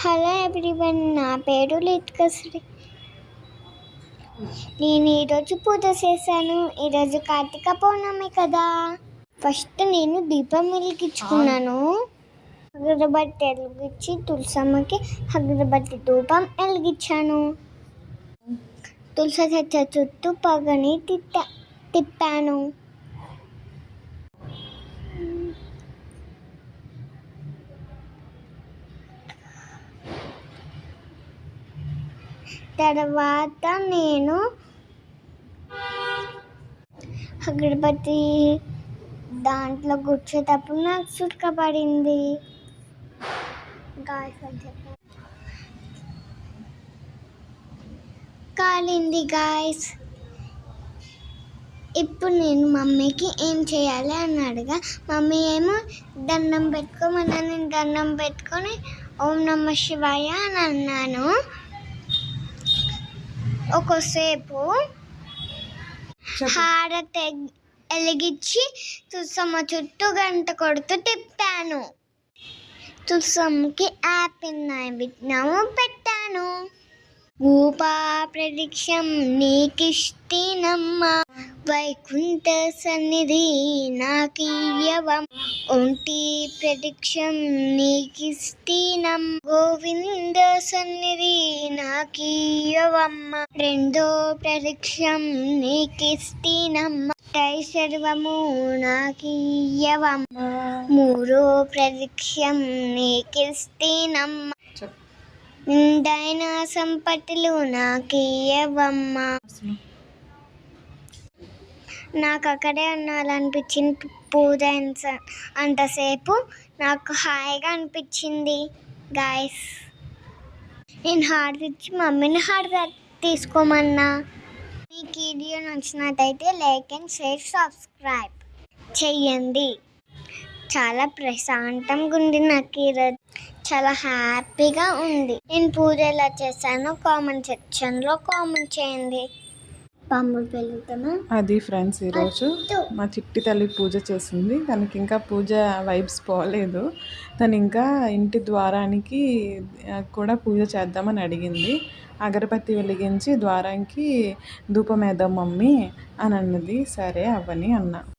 Hello everyone, నా పేరు లిత్కశ్రీ. నేను ఈరోజు పూజ చేశాను. ఈరోజు కార్తీక పౌర్ణమి కదా. ఫస్ట్ నేను దీపం వెలిగించుకున్నాను. అగరబత్తి వెలిగించి తులసమ్మకి అగరబత్తి ధూపం వెలిగించాను. తులసి చెట్టు చుట్టూ పగని తిప్పాను. తర్వాత నేను అగరబత్తి దాంట్లో కూర్చేటప్పుడు నాకు చుట్టుకపడింది. కాలింది గాయస్. ఇప్పుడు నేను మమ్మీకి ఏం చేయాలి అని అడగా, మమ్మీ ఏమో దండం పెట్టుకోమన్నా. నేను దండం పెట్టుకొని ఓం నమః శివాయ అని అన్నాను. ఒకసేపు హారతి వెలిగించి తులసమ్మ చుట్టూ గంట కొడుతూ తిప్పాను. తులసమ్మకి యాపిల్ నైవేద్యం పెట్టాను. ఊపా ప్రదక్షిణం నీకిష్టినమ్మ, వైకుంఠ సన్నిధి నాకియ్యవం. ఒంటి ప్రదక్షిణం నీకిష్టినం, గోవింద సన్నిధి నాకియ్యవమ్మ. రెండో ప్రదక్షిణం నీకిష్టినమ్మ, సర్వము నాకియ్యవమ్మ. మూడో ప్రదక్షిణం నీకిష్టినమ్మ, నిండైన సంపత్తులు నాకియ్యవమ్మ. నాకు అక్కడే ఉండాలనిపించింది. పూజ అంతసేపు నాకు హాయిగా అనిపించింది గాయస్. నేను హారతి ఇచ్చి మమ్మీని హారతి తీసుకోమన్నా. మీకు ఈ వీడియో నచ్చినట్టయితే లైక్ అండ్ షేర్, సబ్స్క్రైబ్ చెయ్యండి. చాలా ప్రశాంతంగా ఉంది నాకు ఈరోజు. చాలా హ్యాపీగా ఉంది. నేను పూజ ఎలా చేశానో కామెంట్ సెక్షన్లో కామెంట్ చేయండి. పాములు పెరుగుతామా అది ఫ్రెండ్స్. ఈరోజు మా చిట్టి తల్లి పూజ చేసింది. తనకి ఇంకా పూజ వైబ్స్ పోలేదు. తను ఇంకా ఇంటి ద్వారానికి కూడా పూజ చేద్దామని అడిగింది. అగరబత్తి వెలిగించి ద్వారానికి ధూపమేద్దాం మమ్మీ అని అన్నది. సరే అవ్వని అన్నా.